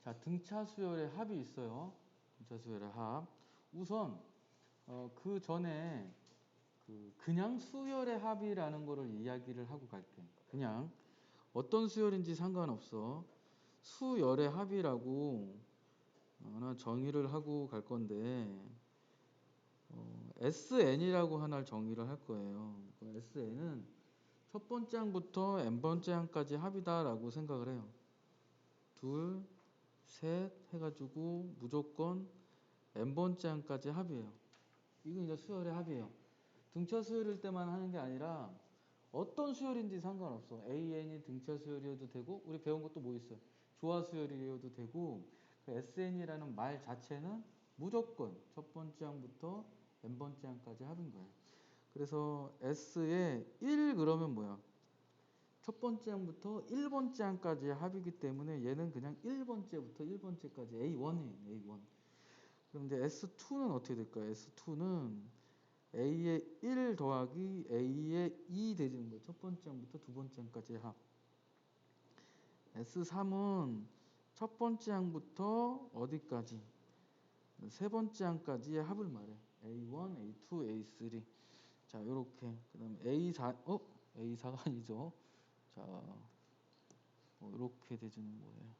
자, 등차 수열의 합이 있어요. 등차 수열의 합. 우선 그 전에 그냥 수열의 합이라는 거를 이야기를 하고 갈게. 그냥 어떤 수열인지 상관없어. 수열의 합이라고 하나 정의를 하고 갈 건데 SN이라고 하나 정의를 할 거예요. SN은 첫 번째 항부터 n번째 항까지 합이다라고 생각을 해요. 둘, 셋 해가지고 무조건 n번째 항까지 합이에요. 이건 이제 수열의 합이에요. 등차 수열일 때만 하는 게 아니라 어떤 수열인지 상관없어. AN이 등차 수열이어도 되고, 우리 배운 것도 뭐 있어요? 조화 수열이어도 되고, 그 SN이라는 말 자체는 무조건 첫 번째 항부터 n번째 항까지 합인 거예요. 그래서 S에 1 그러면 뭐야? 첫 번째 항부터 1번째 항까지의 합이기 때문에 얘는 그냥 1번째부터 1번째까지 A1이에요. A1. 그럼 이제 S2는 어떻게 될까요? S2는 A의 1 더하기 A의 2 되는 거예요. 첫 번째 항부터 두 번째 항까지의 합. S3은 첫 번째 항부터 어디까지? 세 번째 항까지의 합을 말해. A1, A2, A3. 자, 요렇게. 그 다음에 A4, A4가 아니죠. 자, 이렇게 돼주는 거예요.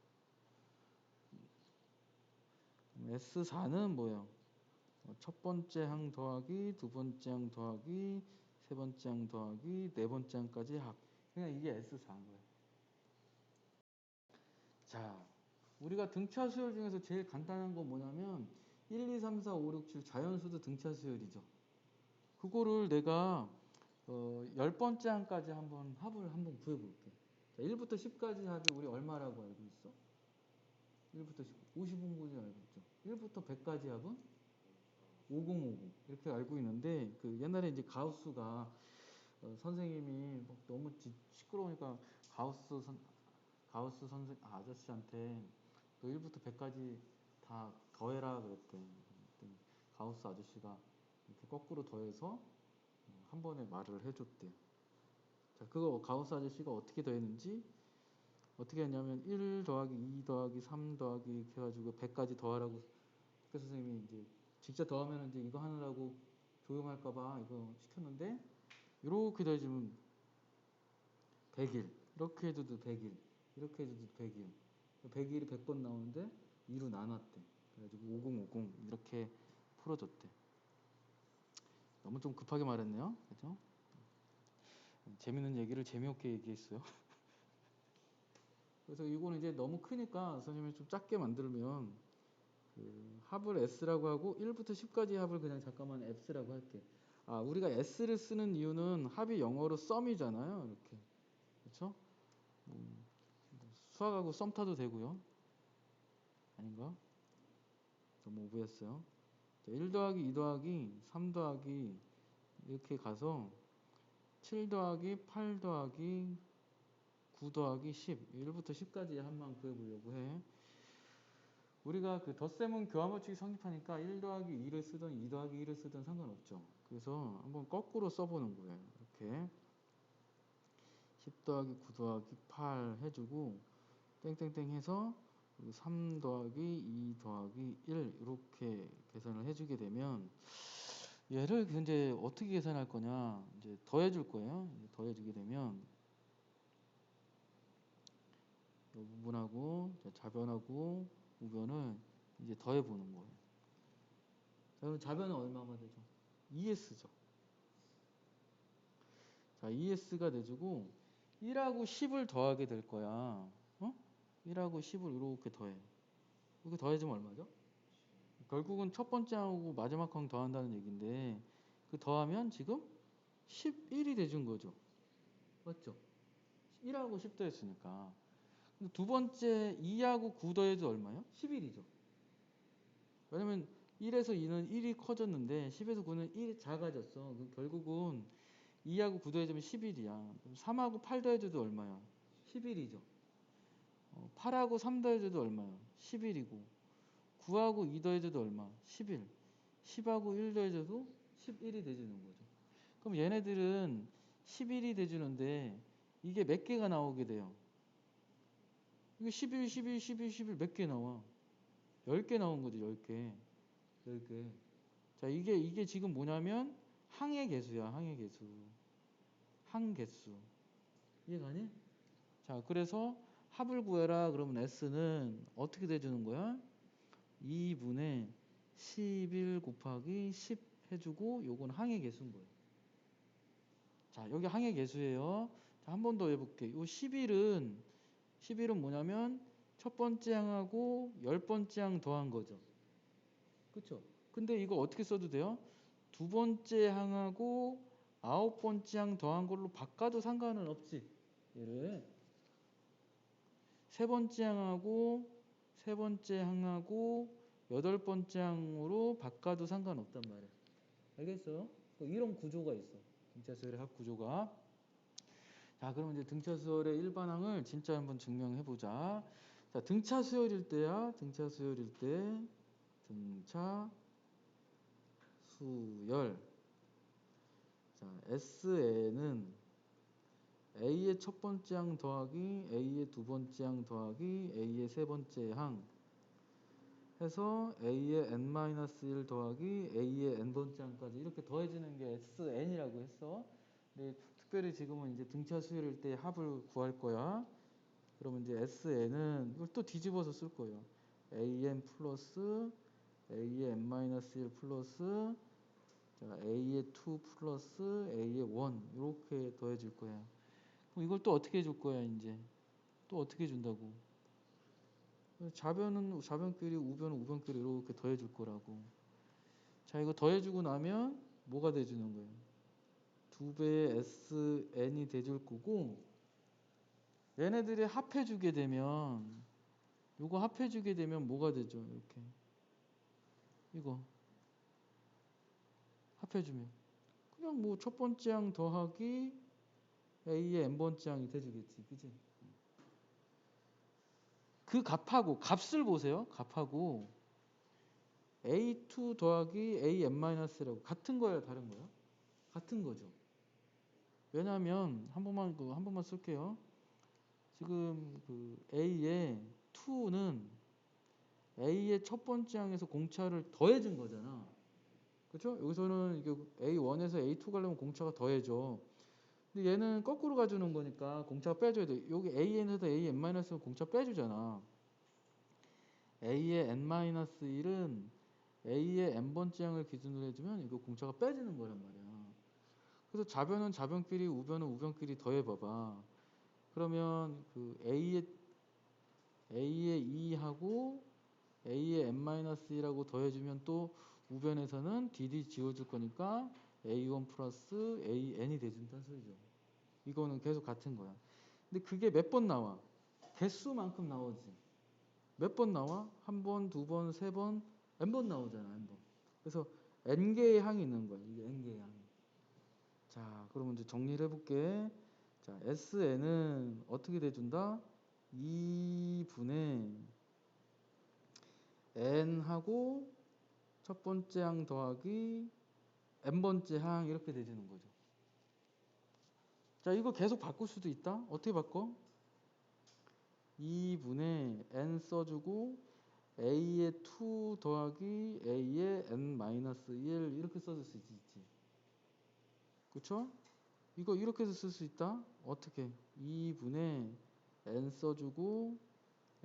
S4는 뭐예요? 첫 번째 항 더하기, 두 번째 항 더하기, 세 번째 항 더하기, 네 번째 항까지 합. 그냥 이게 S4인 거예요. 자, 우리가 등차 수열 중에서 제일 간단한 건 뭐냐면 1, 2, 3, 4, 5, 6, 7 자연수도 등차 수열이죠. 그거를 내가 10번째 항까지 합을 한번 구해볼게. 자, 1부터 10까지 합이 우리 얼마라고 알고 있어? 1부터 10, 50분까지 알고 있죠. 1부터 100까지 합은 5050 이렇게 알고 있는데 그 옛날에 이제 가우스가 선생님이 너무 시끄러우니까 가우스 선생 아저씨한테 너 1부터 100까지 다 더해라 그랬대. 가우스 아저씨가 이렇게 거꾸로 더해서 한 번에 말을 해줬대. 자, 그거 가우스 아저씨가 어떻게 더했는지 어떻게 했냐면 1 더하기 2 더하기 3 더하기 이렇게 해가지고 100까지 더하라고 학교 선생님이 이제 직접 더하면 이제 이거 하느라고 조용할까봐 이거 시켰는데 이렇게 더해주면 100일 이렇게 해줘도 100일 이렇게 해줘도 100일 100일이 100번 나오는데 2로 나눴대. 그래가지고 5050 이렇게 풀어줬대. 너무 좀 급하게 말했네요. 그죠? 재밌는 얘기를 재미없게 얘기했어요. 그래서 이거는 이제 너무 크니까 선생님이 좀 작게 만들면 합을 S라고 하고 1부터 10까지 합을 그냥 잠깐만 F라고 할게. 아, 우리가 S를 쓰는 이유는 합이 영어로 썸이잖아요. 이렇게. 그렇죠? 수학하고 썸 타도 되고요. 아닌가? 너무 오버했어요. 1 더하기 2 더하기 3 더하기 이렇게 가서 7 더하기 8 더하기 9 더하기 10 1부터 10까지 합만 구해보려고 해. 우리가 그 덧셈은 교환법칙이 성립하니까 1 더하기 2를 쓰든 2 더하기 1을 쓰든 상관없죠. 그래서 한번 거꾸로 써보는 거예요. 이렇게 10 더하기 9 더하기 8 해주고 땡땡땡 해서 3 더하기 2 더하기 1 이렇게 계산을 해주게 되면 얘를 이제 어떻게 계산할 거냐 이제 더해줄 거예요. 더해주게 되면 이 부분하고 좌변하고 우변을 이제 더해보는 거예요. 자, 그럼 좌변은 얼마가 되죠? 2S죠. 자, 2S가 돼주고 1하고 10을 더하게 될 거야. 1하고 10을 이렇게 더해. 이렇게 더해주면 얼마죠? 결국은 첫 번째 하고 마지막 항 더한다는 얘기인데 그 더하면 지금 11이 돼준 거죠. 맞죠? 1하고 10 더했으니까. 두 번째 2하고 9 더해도 얼마요? 11이죠. 왜냐면 1에서 2는 1이 커졌는데 10에서 9는 1이 작아졌어. 그럼 결국은 2하고 9 더해주면 11이야. 3하고 8 더해줘도 얼마야? 11이죠. 8하고 3 더해줘도 얼마야? 11이고 9하고 2 더해줘도 얼마? 11. 10하고 1 더해줘도 11이 돼주는 거죠. 그럼 얘네들은 11이 돼주는데 이게 몇 개가 나오게 돼요? 이거 11, 11, 11, 11 몇 개 나와? 10개 나온 거지, 10개. 10개. 자, 이게 지금 뭐냐면 항의 개수야, 항의 개수. 항개수. 이해가니? 자, 그래서 합을 구해라. 그러면 S는 어떻게 돼주는 거야? 2분의 11 곱하기 10 해주고 요건 항의 개수인 거예요. 자, 여기 항의 개수예요. 자, 한 번 더 해볼게. 요 11은 뭐냐면 첫 번째 항하고 10번째 항 더한 거죠. 그쵸? 근데 이거 어떻게 써도 돼요? 두 번째 항하고 9번째 항 더한 걸로 바꿔도 상관은 없지. 얘를 세 번째 항하고 8번째 항으로 바꿔도 상관없단 말이야. 알겠어? 이런 구조가 있어. 등차수열의 합 구조가. 자, 그럼 이제 등차수열의 일반항을 진짜 한번 증명해 보자. 자, 등차수열일 때야. 등차수열일 때 등차수열. 자, SN은 A의 첫 번째 항 더하기 A의 두 번째 항 더하기 A의 세 번째 항 해서 A의 n-1 더하기 A의 n번째 항까지 이렇게 더해지는 게 SN이라고 했어. 근데 특별히 지금은 이제 등차 수열일 때 합을 구할 거야. 그러면 이제 SN은 이걸 또 뒤집어서 쓸 거예요. AN 플러스 A의 n-1 플러스 자, A의 2 플러스 A의 1 이렇게 더해질 거야. 그럼 이걸 또 어떻게 해줄 거야 이제? 또 어떻게 해준다고? 좌변끼리 우변은 우변끼리 이렇게 더해줄 거라고. 자, 이거 더해주고 나면 뭐가 돼주는 거예요? 2배의 SN이 돼줄 거고 얘네들이 합해주게 되면 요거 합해주게 되면 뭐가 되죠? 이렇게 이거 합해주면 그냥 뭐 첫 번째 항 더하기 A의 n번째 항이 돼주겠지. 그치? 그 값을 보세요. 값하고 A2 더하기 AN-라고 같은 거예요, 다른 거예요? 같은 거죠. 왜냐하면 한 번만 쓸게요. 지금 그 A의 2는 A의 첫 번째 항에서 공차를 더해준 거잖아. 그렇죠? 여기서는 이게 A1에서 A2 가려면 공차가 더해져. 근데 얘는 거꾸로 가주는 거니까 공차가 빼줘야 돼. 여기 AN에서 AN-는 공차 빼주잖아. A의 n-1은 A의 n번째 항을 기준으로 해주면 이거 공차가 빼지는 거란 말이야. 그래서 좌변은 좌변끼리 우변은 우변끼리 더해봐봐. 그러면 그 A의 2하고 A의 n-1하고 더해주면 또 우변에서는 DD 지워줄 거니까 A1 플러스 AN이 돼준다는 소리죠. 이거는 계속 같은 거야. 근데 그게 몇 번 나와? 개수만큼 나오지. 몇 번 나와? 한 번, 두 번, 세 번, n번 나오잖아, n번. 그래서 n개의 항이 있는 거야. 이게 n개의 항. 자, 그러면 이제 정리를 해볼게. 자, SN은 어떻게 돼준다? 2분의 n하고 첫 번째 항 더하기 n번째 항 이렇게 돼주는 거죠. 자, 이거 계속 바꿀 수도 있다. 어떻게 바꿔? 2분의 n 써주고 a의 2 더하기 a의 n-1 이렇게 써줄 수 있지. 그쵸? 이거 이렇게 해서 쓸 수 있다. 어떻게? 2분의 n 써주고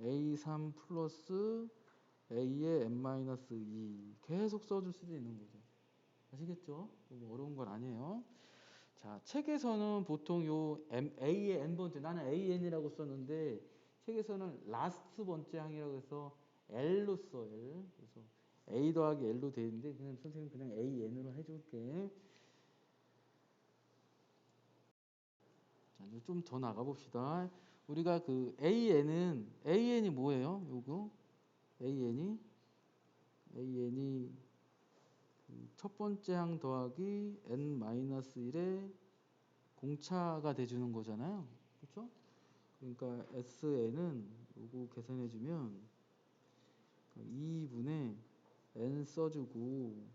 a3 플러스 a의 n-2 계속 써줄 수도 있는 거죠. 아시겠죠? 뭐 어려운 건 아니에요. 자, 책에서는 보통 요 a의 n번째, 나는 an이라고 썼는데 책에서는 라스트 번째 항이라고 해서 l로 써. L. 그래서 a 더하기 l로 돼 있는데 그냥 선생님 그냥 an으로 해줄게. 자, 좀 더 나가 봅시다. 우리가 그 AN이 뭐예요? 요거 AN이 첫 번째 항 더하기 n-1의 공차가 돼주는 거잖아요. 그렇죠? 그러니까 SN은 요거 계산해주면 2분의 n 써주고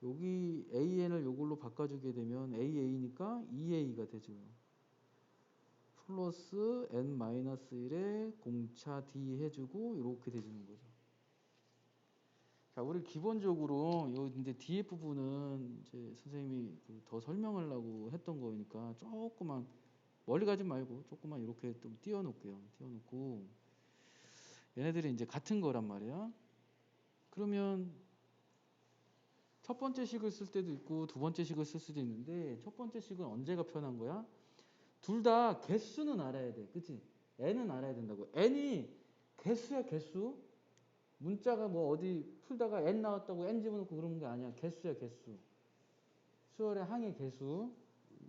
여기 AN을 요걸로 바꿔주게 되면 AA니까 2A가 되죠. 플러스 n-1에 공차 d 해주고 이렇게 돼주는 거죠. 자, 우리 기본적으로 요 이제 뒤에 부분은 이제 선생님이 더 설명하려고 했던 거니까 조금만 멀리 가지 말고 조금만 이렇게 좀 띄워놓을게요. 띄워놓고 얘네들이 이제 같은 거란 말이야. 그러면 첫 번째 식을 쓸 때도 있고 두 번째 식을 쓸 수도 있는데 첫 번째 식은 언제가 편한 거야? 둘 다 개수는 알아야 돼. 그치? n은 알아야 된다고. n이 개수야 개수. 문자가 뭐 어디 풀다가 n 나왔다고 n 집어넣고 그런 게 아니야. 개수야 개수. 수열의 항의 개수.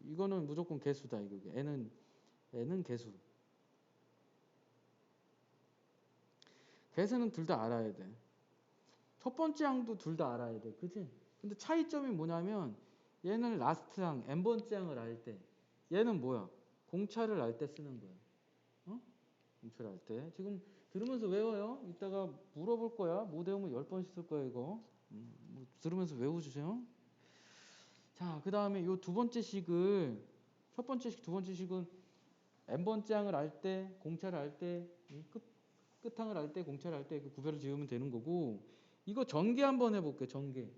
이거는 무조건 개수다. 이거. n은 개수. 개수는 둘 다 알아야 돼. 첫 번째 항도 둘 다 알아야 돼. 그치? 근데 차이점이 뭐냐면 얘는 라스트 항, n번째 항을 알 때 얘는 뭐야? 공차를 알 때 쓰는 거야. 어? 공차를 알 때. 지금 들으면서 외워요. 이따가 물어볼 거야. 못 외우면 10번씩 쓸 거야 이거. 뭐 들으면서 외워주세요. 자, 그 다음에 요 두 번째 식을 첫 번째 식, 두 번째 식은 n번째 항을 알 때, 공차를 알 때, 끝항을 알 때, 공차를 알 때 그 구별을 지으면 되는 거고 이거 전개 한번 해볼게. 전개.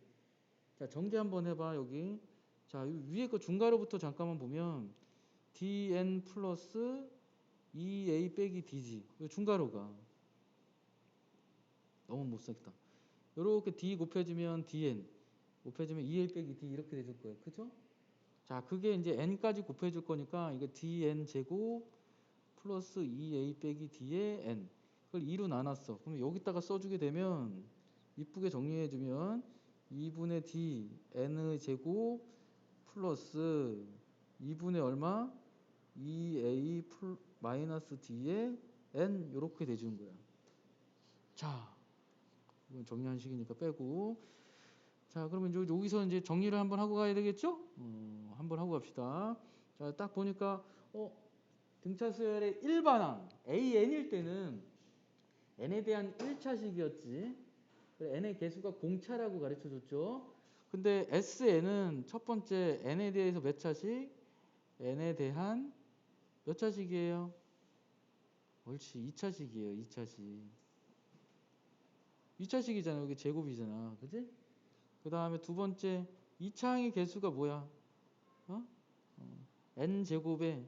자, 전개 한번 해봐. 여기. 자, 위에 거 중괄호부터 잠깐만 보면 dn 플러스 2a 빼기 d지. 이거 중괄호가 너무 못쓰겠다. 이렇게 d 곱해지면 dn 곱해지면 2a 빼기 d 이렇게 돼줄 거예요. 그죠? 자, 그게 이제 n까지 곱해줄 거니까 이거 dn 제곱 플러스 2a 빼기 d의 n 그걸 2로 나눴어. 그럼 여기다가 써주게 되면 이쁘게 정리해주면 2분의 d n의 제곱 플러스 2분의 얼마? 2a 마이너스 d의 n 이렇게 돼주는 거야. 자, 이건 정리한 식이니까 빼고. 자, 그러면 여기서 이제 정리를 한번 하고 가야 되겠죠? 한번 하고 갑시다. 자, 딱 보니까 등차 수열의 일반항 AN일 때는 n에 대한 1차식이었지. n의 개수가 공차라고 가르쳐 줬죠. 근데 SN은 첫 번째 n에 대해서 몇 차식? n에 대한 몇 차식이에요? 옳지. 2차식이에요. 2차식. 2차식이잖아. 여기 제곱이잖아. 그지? 그 다음에 두 번째 2차항의 개수가 뭐야? n제곱의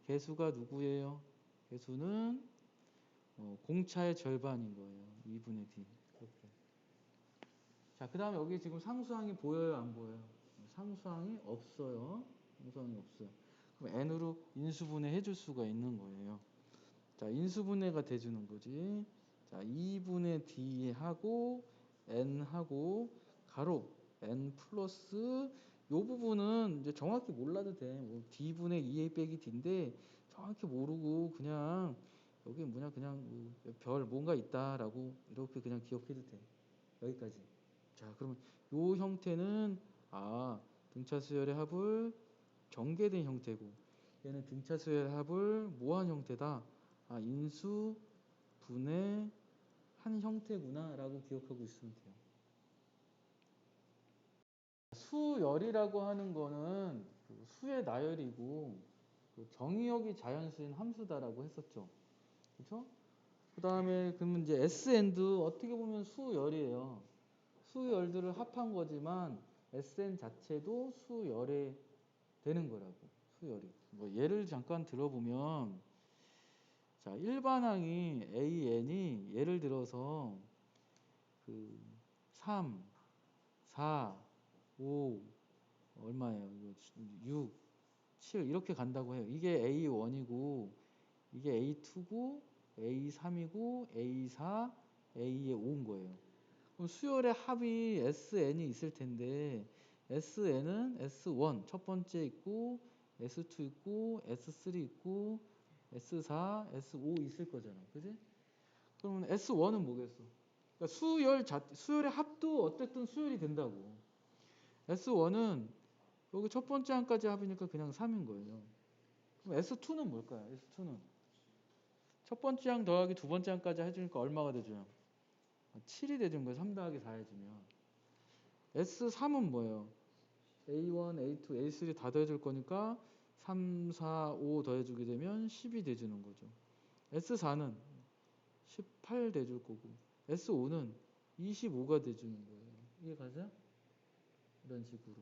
개수가 누구예요? 개수는 공차의 절반인 거예요. 2분의 d. 그렇게. 자, 그 다음에 여기 지금 상수항이 보여요? 안 보여요? 상수항이 없어요. 상수항이 없어요. 그럼 n으로 인수분해 해줄 수가 있는 거예요. 자, 인수분해가 돼주는 거지. 자, 2분의 d하고 n하고 가로 n 플러스 요 부분은 이제 정확히 몰라도 돼. 뭐 d분의 2a 빼기 d인데 정확히 모르고 그냥 여기 뭐냐 그냥 별 뭔가 있다라고 이렇게 그냥 기억해도 돼. 여기까지. 자, 그러면 요 형태는 등차 수열의 합을 전개된 형태고 얘는 등차 수열의 합을 뭐한 형태다? 인수 분의 한 형태구나 라고 기억하고 있으면 돼요. 수열이라고 하는 거는 수의 나열이고 정의역이 자연수인 함수다라고 했었죠. 그렇죠? 그 다음에 그러면 이제 SN도 어떻게 보면 수열이에요. 수열들을 합한 거지만 SN 자체도 수열에 되는 거라고. 수열이. 뭐 예를 잠깐 들어보면 자, 일반항이 AN이 예를 들어서 3, 4, 5 얼마예요? 6, 7 이렇게 간다고 해요. 이게 A1이고 이게 A2고 A3이고 A4, A의 5인 거예요. 그럼 수열의 합이 SN이 있을 텐데 SN은 S1 첫 번째 있고 S2 있고 S3 있고 S4, S5 있을 거잖아. 그지? 그러면 S1은 뭐겠어? 그러니까 수열의 합도 어쨌든 수열이 된다고. S1은 여기 첫 번째 항까지 합이니까 그냥 3인 거예요. 그럼 S2는 뭘까요? S2는 첫 번째 항 더하기 두 번째 항까지 해주니까 얼마가 되죠? 7이 되준 거예요. 3 더하기 4 해주면. S3은 뭐예요? A1, A2, A3 다 더해줄 거니까 3, 4, 5 더해주게 되면 10이 돼주는 거죠. S4는 18 돼줄 거고 S5는 25가 돼주는 거예요. 이해 가세요? 이런 식으로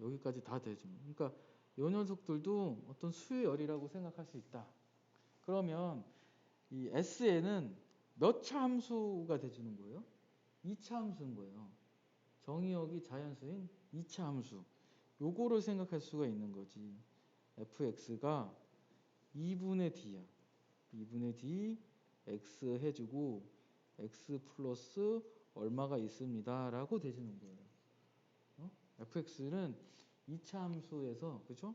여기까지 다 돼주는. 그러니까 이 녀석들도 어떤 수열이라고 생각할 수 있다. 그러면 이 S에는 몇 차 함수가 돼주는 거예요? 2차 함수인 거예요. 정의역이 자연수인 2차 함수. 요거를 생각할 수가 있는 거지. fx가 2분의 d야. 2분의 d x 해주고 x 플러스 얼마가 있습니다 라고 되시는 거예요. fx는 2차 함수에서 그죠?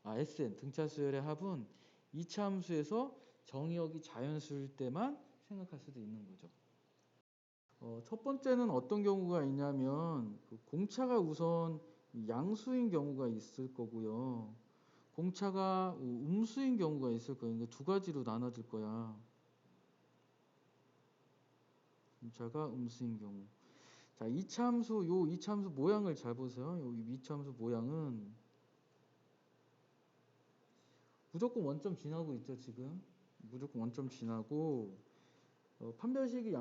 Sn 등차 수열의 합은 2차 함수에서 정의역이 자연수일 때만 생각할 수도 있는 거죠. 첫 번째는 어떤 경우가 있냐면 공차가 우선 양수인 경우가 있을 거고요. 공차가 음수인 경우가 있을 거예요. 그러니까 두 가지로 나눠질 거야. 공차가 음수인 경우. 자, 이차함수, 요 이차함수 모양을 잘 보세요. 요 이차함수 모양은 무조건 원점 지나고 있죠, 지금. 무조건 원점 지나고 판별식이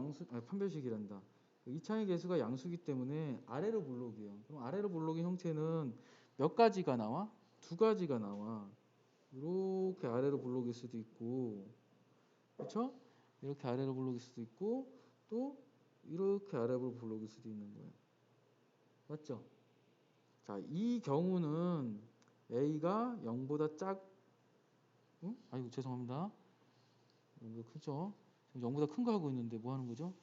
판별식이란다. 2차의 개수가 양수기 때문에 아래로 볼록이에요. 그럼 아래로 볼록의 형태는 몇 가지가 나와? 두 가지가 나와. 이렇게 아래로 볼록일 수도 있고, 그렇죠? 이렇게 아래로 볼록일 수도 있고, 또 이렇게 아래로 볼록일 수도 있는 거예요. 맞죠? 자, 이 경우는 A가 0보다 응? 아이고 죄송합니다. 0보다 크죠? 지금 0보다 큰 거 하고 있는데 뭐 하는 거죠?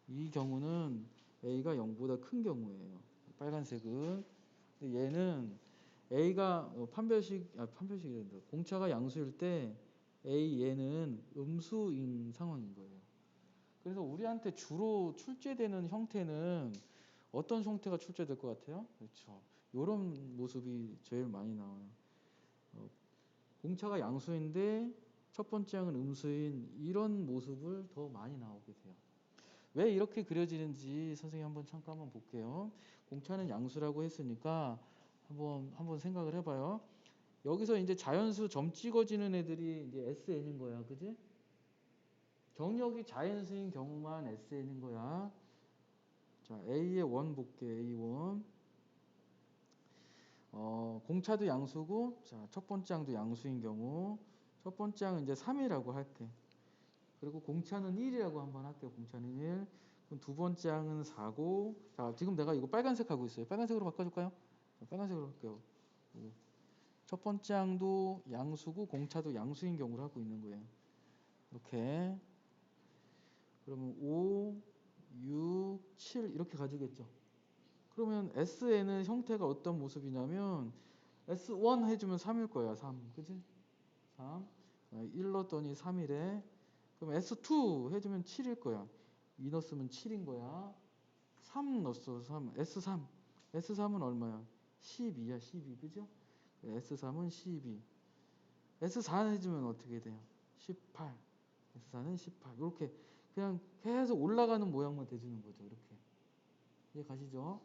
이 경우는 A가 0보다 큰 경우예요. 빨간색은. 근데 얘는 A가 판별식이란다. 공차가 양수일 때 A 얘는 음수인 상황인 거예요. 그래서 우리한테 주로 출제되는 형태는 어떤 형태가 출제될 것 같아요? 그렇죠. 이런 모습이 제일 많이 나와요. 공차가 양수인데 첫 번째 항은 음수인 이런 모습을 더 많이 나오게 돼요. 왜 이렇게 그려지는지 선생님 한번 잠깐 한번 볼게요. 공차는 양수라고 했으니까 한번 생각을 해봐요. 여기서 이제 자연수 점 찍어지는 애들이 이제 SN인 거야, 그지? 정역이 자연수인 경우만 SN인 거야. 자, A의 원 볼게. A1. 공차도 양수고, 자, 첫 번째 항도 양수인 경우, 첫 번째 항은 이제 3이라고 할게. 그리고 공차는 1이라고 한번 할게요. 공차는 1. 그럼 두 번째 항은 4고, 자, 지금 내가 이거 빨간색 하고 있어요. 빨간색으로 바꿔줄까요? 자, 빨간색으로 할게요. 첫 번째 항도 양수고, 공차도 양수인 경우를 하고 있는 거예요. 이렇게. 그러면 5, 6, 7 이렇게 가지겠죠. 그러면 SN은 형태가 어떤 모습이냐면 S1 해주면 3일 거야. 3. 그지? 3. 1 넣었더니 3이래. 그럼 S2 해주면 7일 거야. 2 넣었으면 7인 거야. 3 넣었어. 3. S3. S3은 얼마야? 12야. 12. 그죠? S3은 12. S4 해주면 어떻게 돼요? 18. S4는 18. 이렇게 그냥 계속 올라가는 모양만 돼주는 거죠. 이렇게. 이해 가시죠?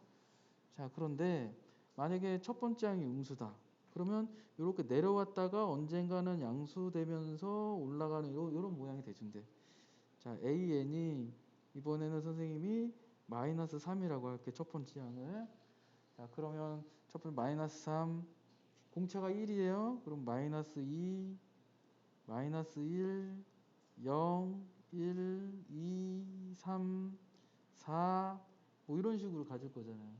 자, 그런데 만약에 첫 번째 항이 음수다. 그러면 이렇게 내려왔다가 언젠가는 양수되면서 올라가는 이런 모양이 돼준대. 자, AN이 이번에는 선생님이 마이너스 3이라고 할게. 첫 번째 항을. 자, 그러면 첫 번째 마이너스 3. 공차가 1이에요. 그럼 마이너스 2, 마이너스 1, 0, 1, 2, 3, 4, 뭐 이런 식으로 가질 거잖아요.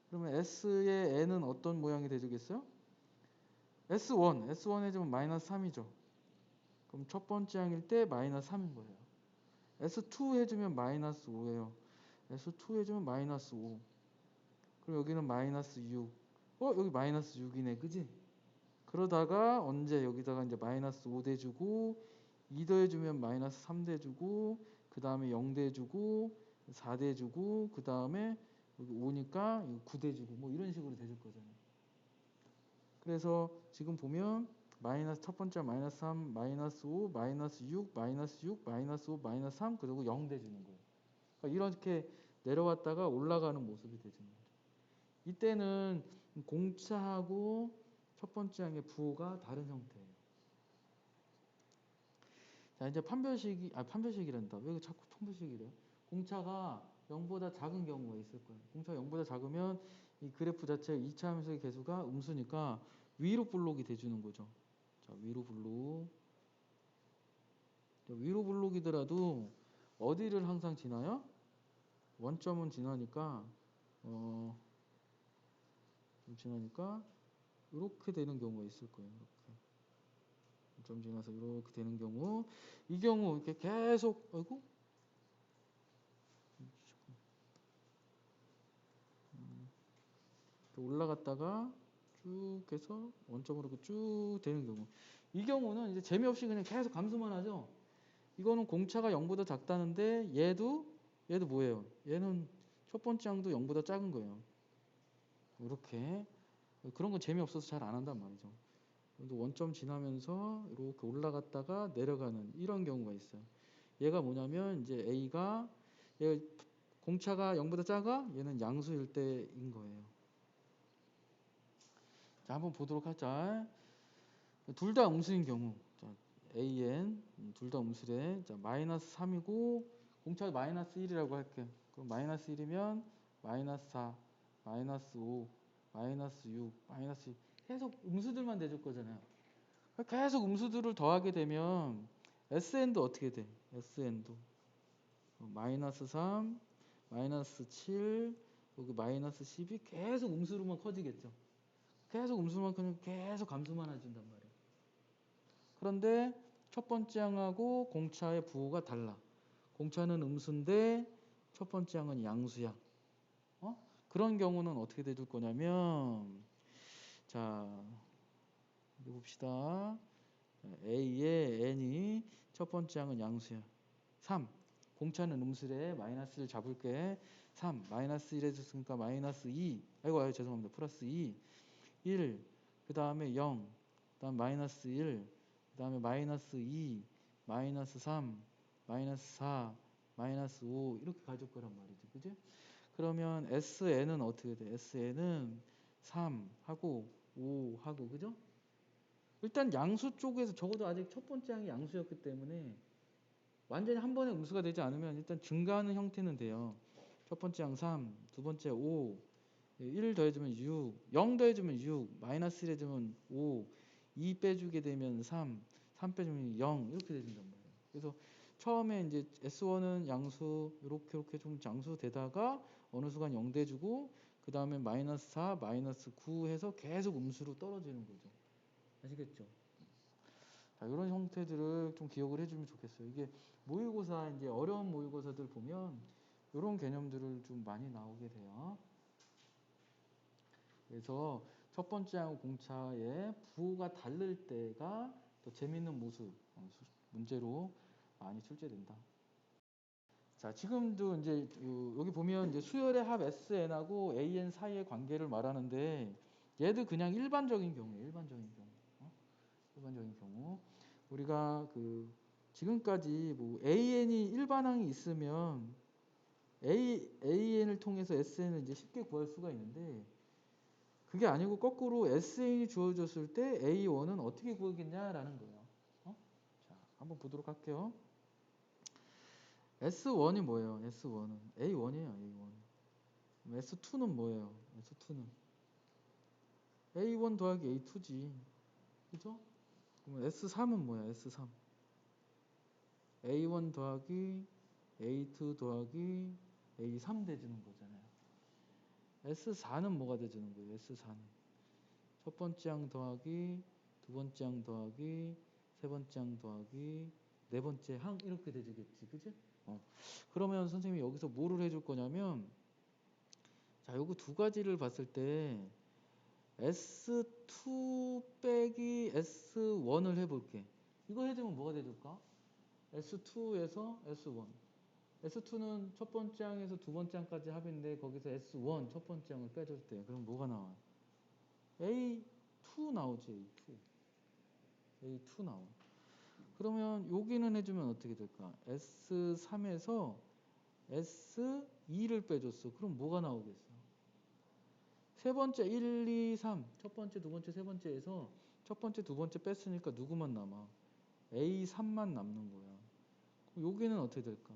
그러면 S의 N은 어떤 모양이 되겠어요? S1 해주면 마이너스 3이죠. 그럼 첫 번째 항일 때 마이너스 3인 거예요. S2 해주면 마이너스 5예요. S2 해주면 마이너스 5. 그럼 여기는 마이너스 6. 여기 마이너스 6이네. 그지? 그러다가 언제 여기다가 이제 마이너스 5 대주고 2 더해주면 마이너스 3 대주고 그 다음에 0 대주고 4 대주고 그 다음에 여기 5니까 9 대주고 뭐 이런 식으로 대줄 거잖아요. 그래서 지금 보면 마이너스 첫 번째 마이너스 3, 마이너스 5, 마이너스 6, 마이너스 6, 마이너스 5, 마이너스 3 그리고 0 대주는 거예요. 그러니까 이렇게 내려왔다가 올라가는 모습이 되주는 거죠. 이때는 공차하고 첫 번째 항의 부호가 다른 형태예요. 자, 이제 판별식이란다. 왜 자꾸 판별식이래요? 공차가 0보다 작은 경우가 있을 거예요. 공차가 0보다 작으면 이 그래프 자체 2차 함수의 개수가 음수니까 위로 블록이 돼주는 거죠. 자, 위로 블록. 위로 블록이더라도 어디를 항상 지나요? 원점은 지나니까 이렇게 되는 경우가 있을 거예요. 이렇게. 점 지나서 이렇게 되는 경우, 이 경우 이렇게 계속 올라갔다가 쭉 해서 원점으로 쭉 되는 경우, 이 경우는 이제 재미없이 그냥 계속 감소만 하죠. 이거는 공차가 0보다 작다는데 얘도 뭐예요? 얘는 첫 번째 항도 0보다 작은 거예요. 이렇게 그런 건 재미없어서 잘 안 한단 말이죠. 원점 지나면서 이렇게 올라갔다가 내려가는 이런 경우가 있어요. 얘가 뭐냐면 이제 A가 얘 공차가 0보다 작아? 얘는 양수일 때인 거예요. 자, 한번 보도록 하자. 둘 다 음수인 경우. 자, AN 둘 다 음수래. 자, 마이너스 3이고 공차가 마이너스 1이라고 할게. 그럼 마이너스 1이면 마이너스 4, 마이너스 5, 마이너스 6, 마이너스 2. 계속 음수들만 대줄 거잖아요. 계속 음수들을 더하게 되면 SN도 어떻게 돼? SN도 마이너스 3, 마이너스 7, 여기 마이너스 10이 계속 음수로만 커지겠죠. 계속 음수만 커지면 계속 감수만 해준단 말이에요. 그런데 첫 번째 항하고 공차의 부호가 달라. 공차는 음수인데 첫 번째 항은 양수야. 그런 경우는 어떻게 돼줄 거냐면, 자, 여기 봅시다. A의 N이 첫 번째 항은 양수야. 3. 공차는 음수래. 마이너스를 잡을게. 3. 마이너스 1 해줬으니까 마이너스 2. 아이고, 죄송합니다. 플러스 2. 1. 그 다음에 0. 그 다음 마이너스 1. 그 다음에 마이너스 2. 마이너스 3. 마이너스 4. 마이너스 5. 이렇게 가질 거란 말이죠. 그죠? 그러면 SN은 어떻게 돼? SN은 3 하고 5 하고, 그죠? 일단 양수 쪽에서 적어도 아직 첫 번째 항이 양수였기 때문에 완전히 한 번에 음수가 되지 않으면 일단 증가하는 형태는 돼요. 첫 번째 항 3, 두 번째 5, 1 더해주면 6, 0 더해주면 6, 마이너스 1 해주면 5, 2 빼주게 되면 3, 3 빼주면 0 이렇게 되준단 말이에요. 그래서 처음에 이제 S1은 양수 이렇게 좀 양수 되다가 어느 순간 0 돼주고 그 다음에 마이너스 4, 마이너스 9 해서 계속 음수로 떨어지는 거죠. 아시겠죠? 자, 이런 형태들을 좀 기억을 해주면 좋겠어요. 이게 모의고사 이제 어려운 모의고사들 보면 이런 개념들을 좀 많이 나오게 돼요. 그래서 첫 번째 하고 공차의 부호가 다를 때가 또 재밌는 모습 문제로 많이 출제된다. 자, 지금도 이제 여기 보면 이제 수열의 합 SN하고 AN 사이의 관계를 말하는데 얘도 그냥 일반적인 경우예요. 일반적인 경우. 우리가 지금까지 뭐 AN이 일반항이 있으면 AN을 통해서 SN을 이제 쉽게 구할 수가 있는데 그게 아니고 거꾸로 SN이 주어졌을 때 A1은 어떻게 구하겠냐라는 거예요. 자, 한번 보도록 할게요. S1이 뭐예요? S1은 A1이에요. A1. S2는 뭐예요? S2는 A1 더하기 A2지. 그죠? 그럼 S3은 뭐야? S3 A1 더하기 A2 더하기 A3 돼주는 거잖아요. S4는 뭐가 돼주는 거예요? S4는 첫 번째 항 더하기 두 번째 항 더하기 세 번째 항 더하기 네 번째 항 이렇게 돼주겠지. 그지? 그러면 선생님이 여기서 뭐를 해줄 거냐면, 자, 요거 두 가지를 봤을 때 S2 빼기 S1을 해볼게. 이거 해주면 뭐가 돼줄까? S2에서 S1. S2는 첫 번째 항에서 두 번째 항까지 합인데 거기서 S1 첫 번째 항을 빼줄 때 그럼 뭐가 나와요? A2 나오지. A2 나와. 그러면 여기는 해주면 어떻게 될까? S3에서 S2를 빼줬어. 그럼 뭐가 나오겠어? 세 번째 1, 2, 3 첫 번째, 두 번째, 세 번째에서 첫 번째, 두 번째 뺐으니까 누구만 남아? A3만 남는 거야. 그럼 여기는 어떻게 될까?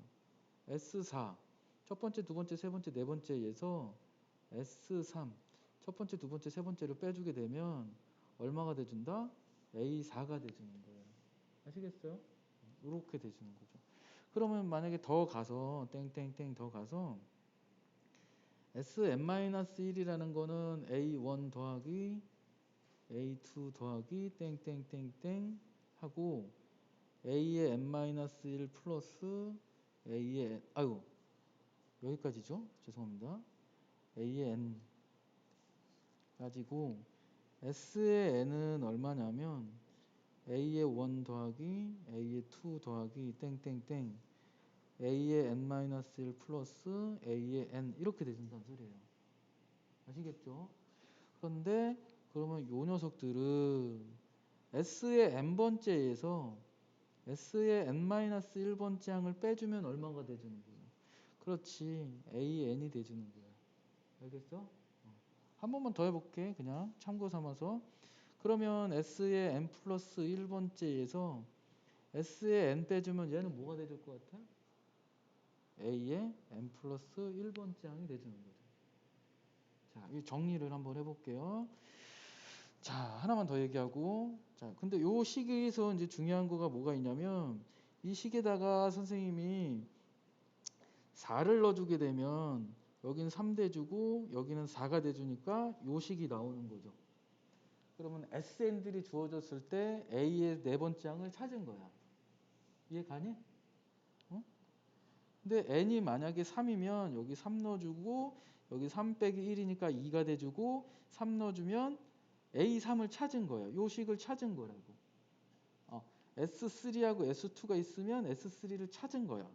S4 첫 번째, 두 번째, 세 번째, 네 번째에서 S3 첫 번째, 두 번째, 세 번째를 빼주게 되면 얼마가 돼준다? A4가 돼주는 거예요. 아시겠어요? 이렇게 돼주는 거죠. 그러면 만약에 더 가서 땡땡땡 더 가서 Sn-1이라는 거는 A1 더하기 A2 더하기 땡땡땡땡 하고 A의 n-1 플러스 A의 n 아유 여기까지죠? 죄송합니다. A의 n 가지고 S의 n은 얼마냐면 A의 1 더하기 A의 2 더하기 땡땡땡 A의 n-1 플러스 A의 n 이렇게 돼준다는 소리예요. 아시겠죠? 그런데 그러면 요 녀석들은 S의 n번째에서 S의 n-1번째 항을 빼주면 얼마가 돼주는 거예요? 그렇지. AN이 돼주는 거예요. 알겠어? 한 번만 더 해볼게. 그냥 참고 삼아서. 그러면 S의 n 플러스 1번째에서 S의 n 빼주면 얘는 뭐가 돼줄 것 같아? A의 n 플러스 1번째 항이 돼주는 거죠. 자, 이 정리를 한번 해볼게요. 자, 하나만 더 얘기하고. 자, 근데 요 식에서 이제 중요한 거가 뭐가 있냐면 이 식에다가 선생님이 4를 넣어주게 되면 여기는 3 대주고 여기는 4가 돼주니까 요 식이 나오는 거죠. 그러면 SN들이 주어졌을 때 A의 네 번째 항을 찾은 거야. 이해 가니? 어? 근데 N이 만약에 3이면 여기 3 넣어주고 여기 3 빼기 1이니까 2가 돼주고 3 넣어주면 A3을 찾은 거예요. 요 식을 찾은 거라고. S3하고 S2가 있으면 S3를 찾은 거야.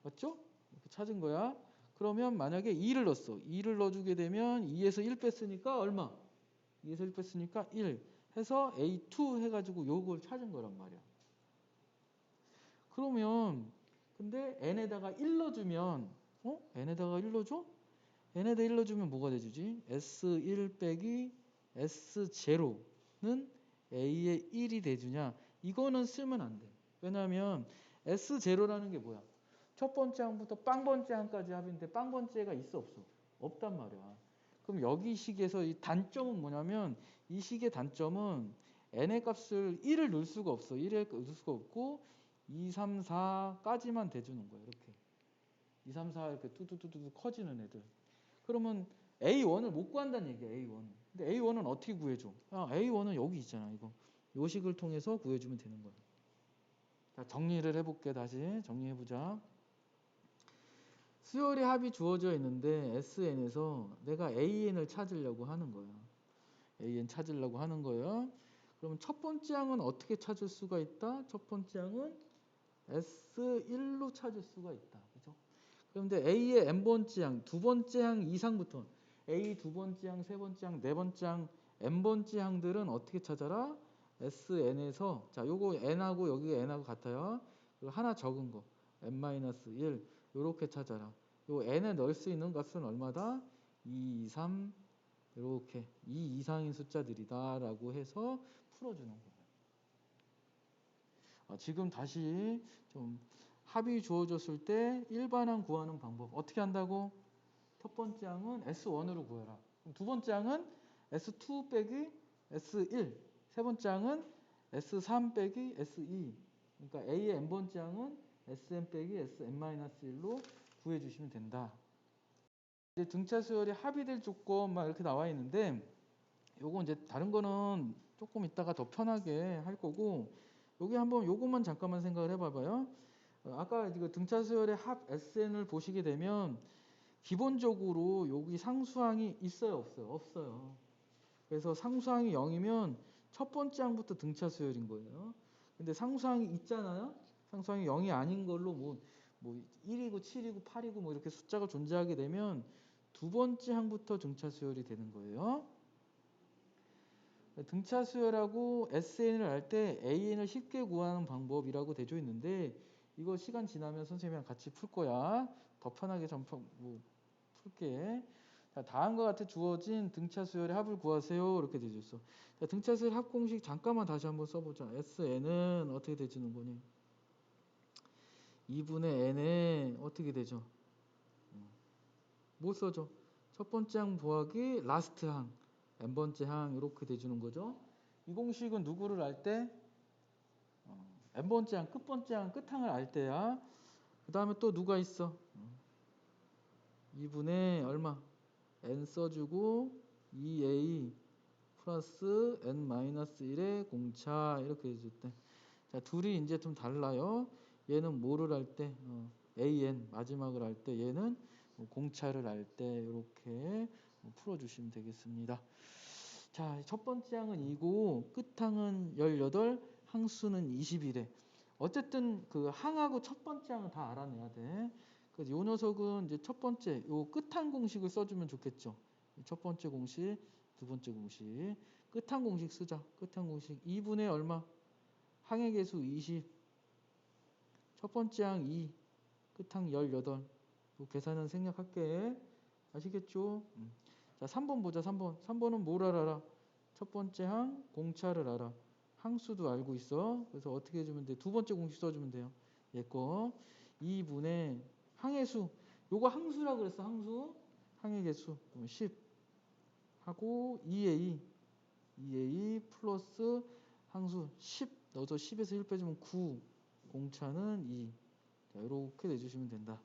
맞죠? 이렇게 찾은 거야. 그러면 만약에 2를 넣었어. 2를 넣어주게 되면 2에서 1 뺐으니까 얼마? 2에서 1 뺐으니까 1 해서 A2 해가지고 요걸 찾은 거란 말이야. 그러면 근데 n에다가 1 넣어주면 n에다가 1 넣어줘? n에다 1 넣어주면 뭐가 돼주지? S1 빼기 S0는 A의 1이 돼주냐? 이거는 쓰면 안 돼. 왜냐하면 S0라는 게 뭐야? 첫 번째 항부터 빵번째 항까지 합인데 빵번째가 있어 없어? 없단 말이야. 그럼 여기 식에서 이 단점은 뭐냐면 이 식의 단점은 n의 값을 1을 넣을 수가 없어. 1을 넣을 수가 없고 2, 3, 4까지만 대주는 거야. 이렇게 2, 3, 4 이렇게 뚜뚜뚜뚜 커지는 애들. 그러면 A1을 못 구한다는 얘기야. A1. 근데 A1은 어떻게 구해줘? A1은 여기 있잖아. 이거 요 식을 통해서 구해주면 되는 거야. 자, 정리를 해볼게. 다시 정리해보자. 수열의 합이 주어져 있는데 SN에서 내가 AN을 찾으려고 하는 거야. AN 찾으려고 하는 거예요. 그러면 첫 번째 항은 어떻게 찾을 수가 있다? 첫 번째 항은 S1로 찾을 수가 있다. 그죠? 그런데 A의 n번째 항, 두 번째 항 이상부터 A 두 번째 항, 세 번째 항, 네 번째 항, n번째 항들은 어떻게 찾아라? SN에서 자, 요거 n하고 여기 n하고 같아요. 그리고 하나 적은 거 n-1 요렇게 찾아라. 요 n에 넣을 수 있는 값은 얼마다? 2, 3 이렇게 2 이상인 숫자들이다라고 해서 풀어주는 거예요. 지금 다시 좀 합이 주어졌을 때 일반항 구하는 방법 어떻게 한다고? 첫 번째 항은 S1으로 구해라. 그럼 두 번째 항은 S2 빼기 S1 세 번째 항은 S3 빼기 S2 그러니까 A의 n번째 항은 Sn 빼기 Sn-1로 구해주시면 된다. 이제 등차 수열이 합의될 조건만 이렇게 나와 있는데 요거 이제 다른 거는 조금 이따가 더 편하게 할 거고 여기 한번 요것만 잠깐만 생각을 해봐봐요. 아까 이거 등차 수열의 합 SN을 보시게 되면 기본적으로 여기 상수항이 있어요, 없어요? 없어요. 그래서 상수항이 0이면 첫 번째 항부터 등차 수열인 거예요. 근데 상수항이 있잖아요. 상수항이 0이 아닌 걸로 뭐 1이고 7이고 8이고 뭐 이렇게 숫자가 존재하게 되면 두 번째 항부터 등차 수열이 되는 거예요. 등차 수열하고 SN을 알 때 AN을 쉽게 구하는 방법이라고 되어 있는데 이거 시간 지나면 선생님이랑 같이 풀 거야. 더 편하게 풀게. 자, 다음과 같이 주어진 등차 수열의 합을 구하세요. 이렇게 되어 있어. 자, 등차 수열 합 공식 잠깐만 다시 한번 써보자. SN은 어떻게 되지는 거니? 2분의 n에 어떻게 되죠? 뭐 써줘? 첫 번째 항 더하기 라스트 항, n번째 항 이렇게 돼주는 거죠. 이 공식은 누구를 알 때? n번째 항, 끝번째 항, 끝항을 알 때야. 그 다음에 또 누가 있어? 2분의 얼마? n 써주고 2a 플러스 n-1의 공차 이렇게 해줄 때. 자, 둘이 이제 좀 달라요. 얘는 뭐를 할 때? an 마지막을 할 때, 얘는 공차를 할 때 이렇게 풀어주시면 되겠습니다. 자, 첫 번째 항은 2고 끝항은 18, 항수는 21에. 어쨌든 그 항하고 첫 번째 항은 다 알아내야 돼. 그래서 요 녀석은 이제 첫 번째 요 끝항 공식을 써주면 좋겠죠. 첫 번째 공식, 두 번째 공식. 끝항 공식 쓰자. 끝항 공식 2분의 얼마? 항의 개수 20. 첫 번째 항 2, 끝항 18. 요 계산은 생략할게. 아시겠죠? 자, 3번 보자. 3번. 3번은 뭘 알아? 첫 번째 항 공차를 알아. 항수도 알고 있어. 그래서 어떻게 해주면 돼? 두 번째 공식 써주면 돼요. 얘 거. 2분의 항의 수. 요거 항수라 그랬어. 항수. 항의 개수. 10 하고 2a 플러스 항수 10 넣어서 10에서 1 빼주면 9. 공차는 2. 자, 이렇게 내주시면 된다.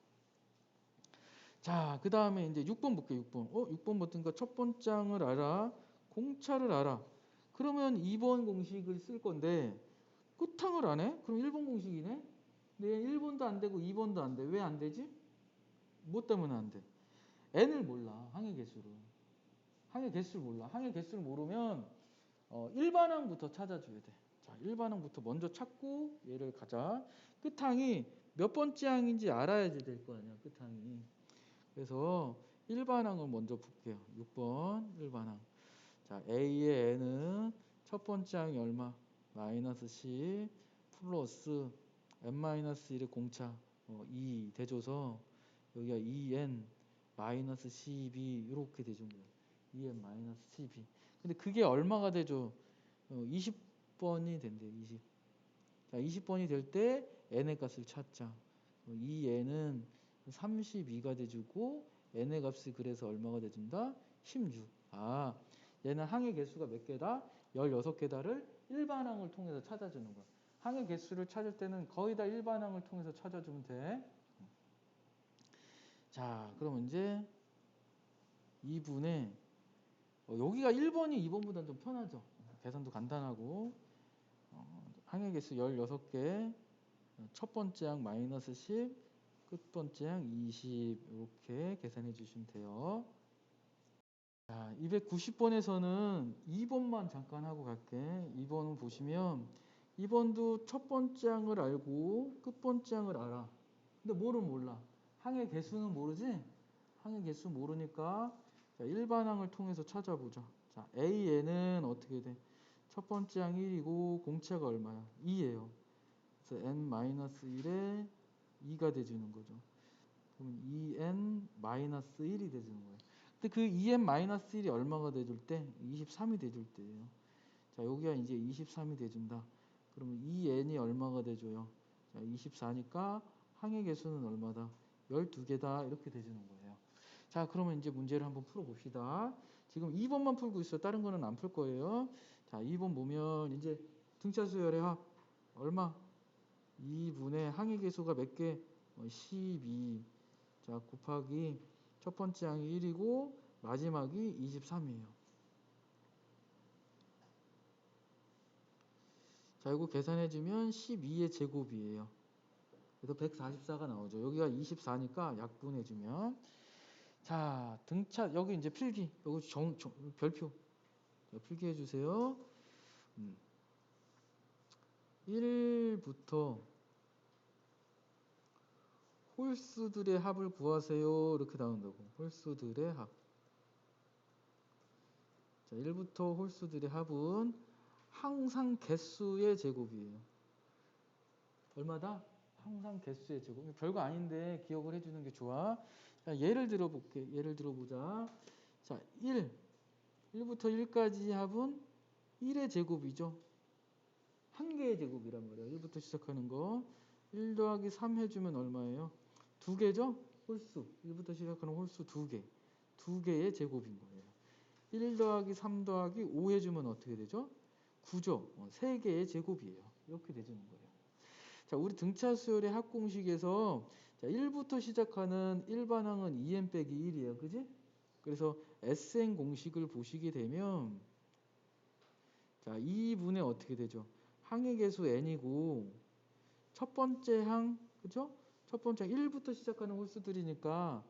자, 그 다음에 이제 6번 볼게요. 6번. 6번 보니까 첫 번째 항을 알아. 공차를 알아. 그러면 2번 공식을 쓸 건데 끝항을 안 해? 그럼 1번 공식이네? 근데 1번도 안 되고 2번도 안 돼. 왜 안 되지? 뭐 때문에 안 돼? n을 몰라. 항의 개수를. 항의 개수를 몰라. 항의 개수를 모르면 일반항부터 찾아줘야 돼. 자, 일반항부터 먼저 찾고 얘를 가자. 끝항이 몇 번째 항인지 알아야지 될 거 아니야. 끝항이. 그래서 일반항을 먼저 볼게요. 6번 일반항. 자, A의 n은 첫 번째 항이 얼마? 마이너스 10 플러스 n-1의 공차 2 대줘서 여기가 2n 마이너스 12 이렇게 대준 거예요. 2n 마이너스 12. 근데 그게 얼마가 되죠? 20번이 된대요. 20. 자, 20번이 될 때 n의 값을 찾자. 이 n은 32가 돼주고 n의 값이 그래서 얼마가 돼준다? 16. 아, 얘는 항의 개수가 몇 개다? 16개다를 일반항을 통해서 찾아주는 거야. 항의 개수를 찾을 때는 거의 다 일반항을 통해서 찾아주면 돼. 자, 그럼 이제 2분의 여기가 1번이 2번보다는 좀 편하죠. 계산도 간단하고 항의 개수 16개 첫 번째 항 마이너스 10 끝번째 항 20 이렇게 계산해 주시면 돼요. 자, 290번에서는 2번만 잠깐 하고 갈게. 2번은 보시면 2번도 첫 번째 항을 알고 끝번째 항을 알아. 근데 뭐를 몰라? 항의 개수는 모르지? 항의 개수 모르니까 자, 일반항을 통해서 찾아보자. 자, AN은 어떻게 돼? 첫 번째 항 1이고 공차가 얼마야? 2예요. 그래서 n-1에 2가 돼주는 거죠. 그럼 2n-1이 돼주는 거예요. 근데 그 2n-1이 얼마가 돼줄 때? 23이 돼줄 때예요. 자, 여기가 이제 23이 돼준다. 그러면 2n이 얼마가 돼줘요? 자, 24니까 항의 개수는 얼마다? 12개다. 이렇게 돼주는 거예요. 자, 그러면 이제 문제를 한번 풀어봅시다. 지금 2번만 풀고 있어. 다른 거는 안 풀 거예요. 자, 2번 보면 이제 등차 수열의 합 얼마? 2분의 항의 개수가 몇 개? 12. 자, 곱하기 첫 번째 항이 1이고 마지막이 23이에요. 자, 이거 계산해주면 12의 제곱이에요. 그래서 144가 나오죠. 여기가 24니까 약분해주면 자, 등차 여기 이제 필기 여기 별표 자, 필기해주세요. 1부터 홀수들의 합을 구하세요. 이렇게 나온다고. 홀수들의 합. 자, 1부터 홀수들의 합은 항상 개수의 제곱이에요. 얼마다? 항상 개수의 제곱. 별거 아닌데 기억을 해주는 게 좋아. 자, 예를 들어볼게. 예를 들어보자. 자, 1부터 1까지 합은 1의 제곱이죠. 한 개의 제곱이란 말이에요. 1부터 시작하는 거. 1 더하기 3 해주면 얼마예요? 2개죠? 홀수. 1부터 시작하는 홀수 2개. 2개의 제곱인 거예요. 1 더하기 3 더하기 5 해주면 어떻게 되죠? 9죠. 3개의 제곱이에요. 이렇게 되주는 거예요. 자, 우리 등차 수열의 합공식에서 자, 1부터 시작하는 일반항은 2n 빼기 1이에요. 그지? 그래서 SN 공식을 보시게 되면 자, 2분의 어떻게 되죠? 항의 개수 n이고 첫 번째 항, 그죠? 첫 번째 항 1부터 시작하는 홀수들이니까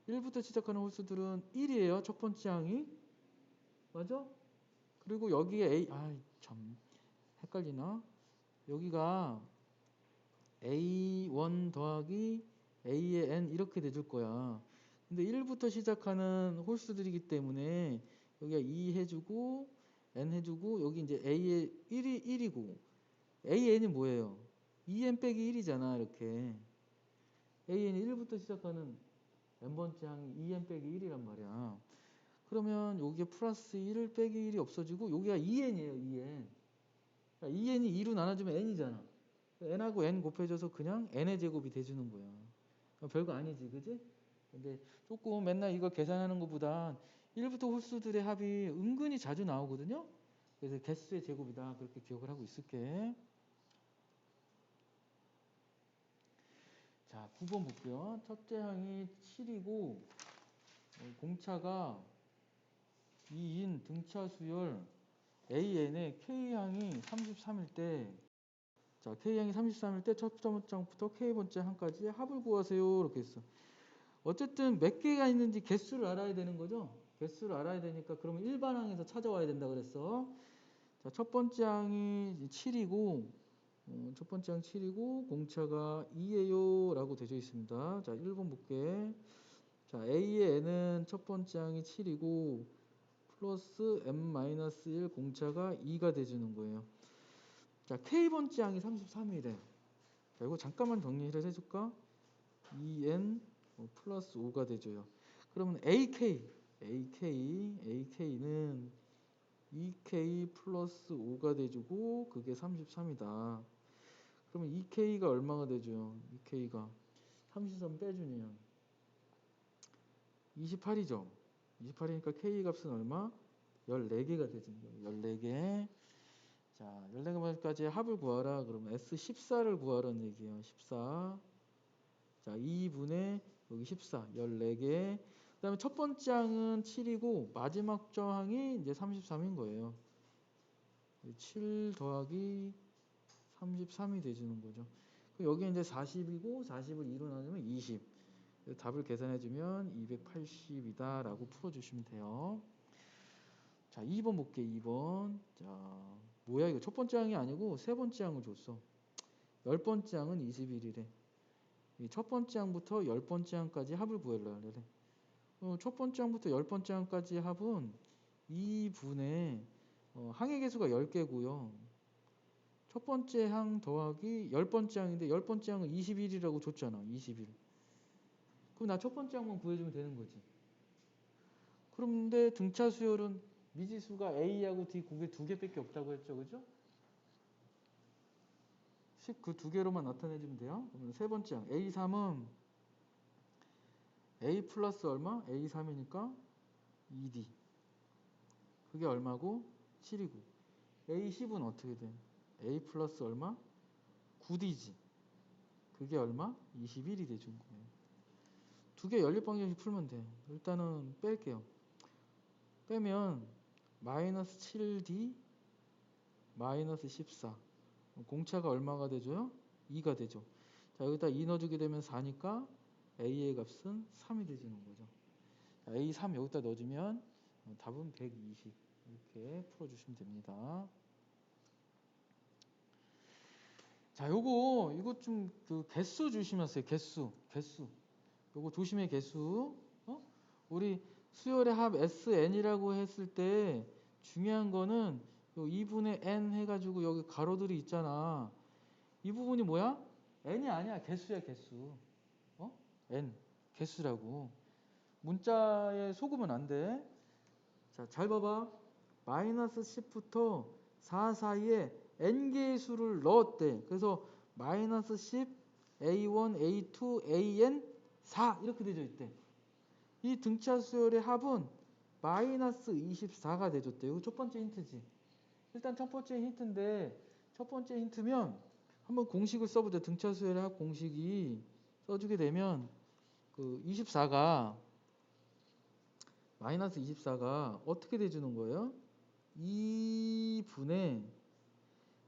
1부터 시작하는 홀수들은 1이에요. 첫 번째 항이. 맞아? 그리고 여기에 A, 참 헷갈리나? 여기가 A1 더하기 A의 N 이렇게 돼줄 거야. 근데 1부터 시작하는 홀수들이기 때문에 여기가 2 해주고 N 해주고 여기 이제 A의 1이고 AN이 뭐예요? 2N 빼기 1이잖아. 이렇게 AN이 1부터 시작하는 N번째 항이 2N 빼기 1이란 말이야. 그러면 여기에 플러스 1 빼기 1이 없어지고 여기가 2N이에요. 2N. 그러니까 2N이 2로 나눠주면 N이잖아. n하고 n 곱해져서 그냥 n의 제곱이 돼주는 거야. 별거 아니지, 그지? 근데 조금 맨날 이거 계산하는 것보다 1부터 홀수들의 합이 은근히 자주 나오거든요. 그래서 개수의 제곱이다. 그렇게 기억을 하고 있을게. 자, 9번 볼게요. 첫째 항이 7이고 공차가 2인 등차 수열 AN의 K항이 33일 때 자, K항이 33일 때 첫 번째부터 K번째 항까지 합을 구하세요. 이렇게 했어. 어쨌든 몇 개가 있는지 개수를 알아야 되는 거죠. 개수를 알아야 되니까 그러면 일반항에서 찾아와야 된다 그랬어. 자, 첫 번째 항이 7이고 첫 번째 항 7이고 공차가 2예요 라고 되어 있습니다. 자, 1번 볼게. 자, A의 N은 첫 번째 항이 7이고 플러스 M-1 공차가 2가 돼주는 거예요. 자, K번째 항이 33이래. 자, 이거 잠깐만 정리를 해줄까? 2N 플러스 5가 되줘요. 그러면 AK는 2K 플러스 5가 돼주고 그게 33이다. 그러면 2K가 얼마가 되죠? 2K가 33 빼주면 28이죠. 28이니까 K 값은 얼마? 14개가 되는 거예요. 14개. 자, 14개까지 합을 구하라. 그러면 S14를 구하라는 얘기예요. 14. 자, 2분의 여기 14, 14개. 그 다음에 첫 번째 항은 7이고 마지막 저항이 이제 33인 거예요. 7 더하기 33이 돼주는 거죠. 여기 이제 40이고 40을 2로 나누면 20. 답을 계산해주면 280이다 라고 풀어주시면 돼요. 자, 2번 볼게. 2번. 자, 뭐야 이거 첫 번째 항이 아니고 세 번째 항을 줬어. 10번째 항은 21이래. 첫 번째 항부터 10번째 항까지 합을 구하려 그래. 첫 번째 항부터 10번째 항까지 합은 2분의 항의 개수가 10개고요. 첫 번째 항 더하기 10번째 항인데 10번째 항은 21이라고 줬잖아. 21. 그럼 나 첫 번째 항만 구해주면 되는 거지. 그런데 등차 수열은 미지수가 A하고 D 그게 2개밖에 없다고 했죠. 그죠? 그 2개로만 나타내주면 돼요. 그러면 세 번째 항 A3은 A 플러스 얼마? A3이니까 2D. 그게 얼마고? 7이고. A10은 어떻게 돼? A 플러스 얼마? 9D지. 그게 얼마? 21이 돼준 거예요. 2개 연립 방정식 풀면 돼. 일단은 뺄게요. 빼면 마이너스 7D 마이너스 14. 공차가 얼마가 되죠? 2가 되죠. 자, 여기다 2 넣어주게 되면 4니까 A의 값은 3이 되주는 거죠. 자, A3 여기다 넣어주면 답은 120. 이렇게 풀어주시면 됩니다. 자, 이거 좀 그 개수 조심하세요. 개수. 요거 조심해 개수. 우리 수열의 합 SN이라고 했을 때 중요한 거는 요 2분의 N 해가지고 여기 가로들이 있잖아. 이 부분이 뭐야? N이 아니야. 개수야, 개수. N. 개수라고. 문자에 속으면 안 돼. 자, 잘 봐봐. 마이너스 10부터 4 사이에 n개의 수를 넣었대. 그래서 마이너스 10, a1, a2, an 4 이렇게 되어 있대. 이 등차 수열의 합은 마이너스 24가 되줬대. 이거 첫 번째 힌트지. 일단 첫 번째 힌트인데 첫 번째 힌트면 한번 공식을 써보자. 등차 수열의 합 공식이 써주게 되면 그 24가 마이너스 24가 어떻게 돼주는 거예요? 2분의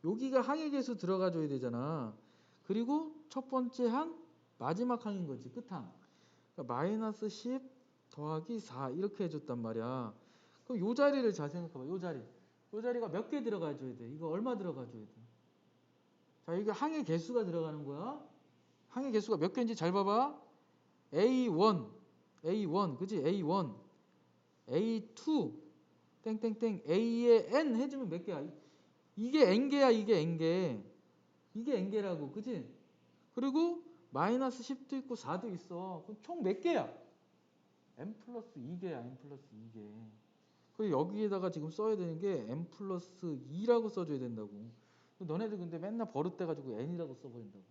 여기가 항의 계수 들어가 줘야 되잖아. 그리고 첫 번째 항 마지막 항인 거지. 끝항. 그러니까 마이너스 10 더하기 4 이렇게 해줬단 말이야. 그럼 요 자리를 잘 생각해봐. 요 자리. 요 자리가 몇 개 들어가 줘야 돼? 이거 얼마 들어가 줘야 돼? 자, 이게 항의 개수가 들어가는 거야. 항의 개수가 몇 개인지 잘 봐봐. A1, 그지? A1, A2, 땡땡땡, A의 N 해주면 몇 개야? 이게 N개야, 이게 N개. 이게 N개라고, 그지? 그리고 마이너스 10도 있고 4도 있어. 그럼 총 몇 개야? M 플러스 2개야, M 플러스 2개. 그리고 여기에다가 지금 써야 되는 게 M 플러스 2라고 써줘야 된다고. 너네들 근데 맨날 버릇돼가지고 N이라고 써버린다고.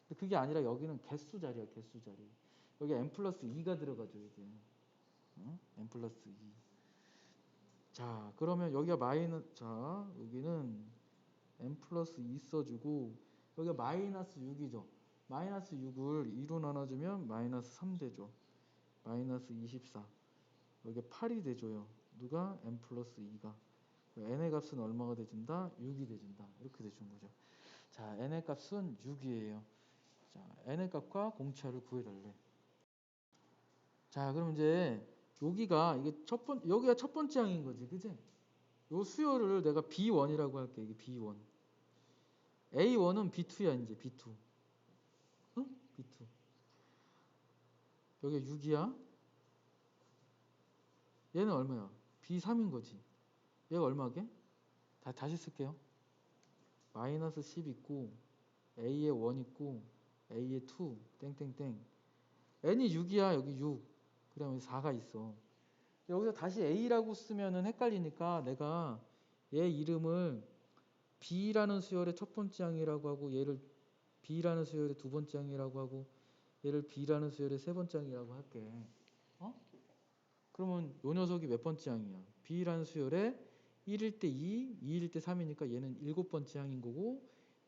근데 그게 아니라 여기는 개수 자리야, 개수 자리. 여기 M 플러스 2가 들어가줘야 돼. 응? M 플러스 2. 자, 그러면 여기가 자, 여기는 M 플러스 2 써주고, 여기가 마이너스 6이죠. 마이너스 6을 2로 나눠주면 마이너스 3 되죠. 마이너스 24. 여기 8이 돼줘요. 누가? M 플러스 2가. n의 값은 얼마가 돼준다? 6이 돼준다. 이렇게 돼준 거죠. 자, n의 값은 6이에요. 자, n의 값과 공차를 구해달래. 자, 그럼 이제 여기가 여기가 첫 번째 항인 거지, 그지? 요 수열을 내가 B1이라고 할게. 이게 B1. A1은 B2야, 이제 B2. 응? B2. 여기가 6이야. 얘는 얼마야? B3인 거지. 얘가 얼마게? 다시 쓸게요. 마이너스 10 있고 A에 1 있고 A에 2 땡땡땡. N이 6이야. 여기 6. 그다음에 여기 4가 있어. 여기서 다시 A라고 쓰면은 헷갈리니까 내가 얘 이름을 B라는 수열의 첫 번째 항이라고 하고 얘를 B라는 수열의 두 번째 항이라고 하고 얘를 B라는 수열의 세 번째 항이라고 할게. 어? 그러면 요 녀석이 몇 번째 항이야? B라는 수열의 1일 때 2, 2일 때 3이니까 얘는 7번째 항인 거고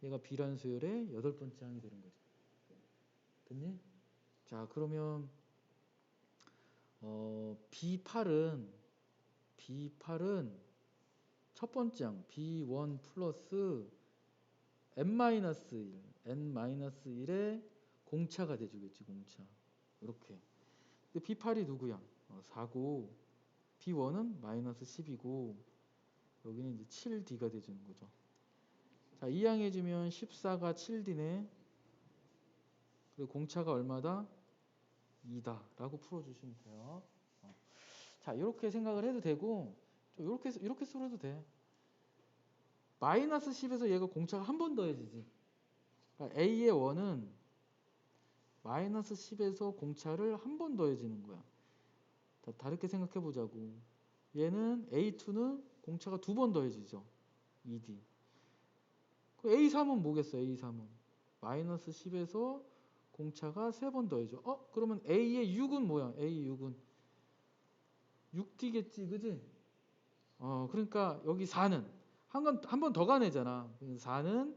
얘가 B라는 수열의 8번째 항이 되는 거지. 됐니? 자, 그러면 B8은 첫 번째 항 B1 플러스 N-1, N-1의 공차가 돼주겠지, 공차. 이렇게. 근데 B8이 누구야? 4고 B1은 마이너스 10이고 여기는 이제 7D가 돼주는 거죠. 자, 이항해주면 14가 7D네. 그리고 공차가 얼마다? 2다 라고 풀어주시면 돼요. 자, 이렇게 생각을 해도 되고 이렇게 쓸어도 돼. 마이너스 10에서 얘가 공차가 한 번 더해지지. 그러니까 A의 1은 마이너스 10에서 공차를 한 번 더해지는 거야. 다르게 생각해 보자고. 얘는 A2는 공차가 두 번 더해지죠. 2D. A3은 뭐겠어? A3은 마이너스 10에서 공차가 세 번 더해져. 그러면 A의 6은 뭐야? A6은 6D겠지, 그지? 그러니까 여기 4는 한 번 더 가내잖아. 4는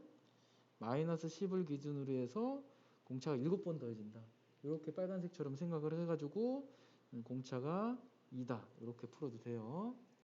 마이너스 10을 기준으로 해서 공차가 7번 더해진다. 이렇게 빨간색처럼 생각을 해가지고 공차가 2다. 이렇게 풀어도 돼요.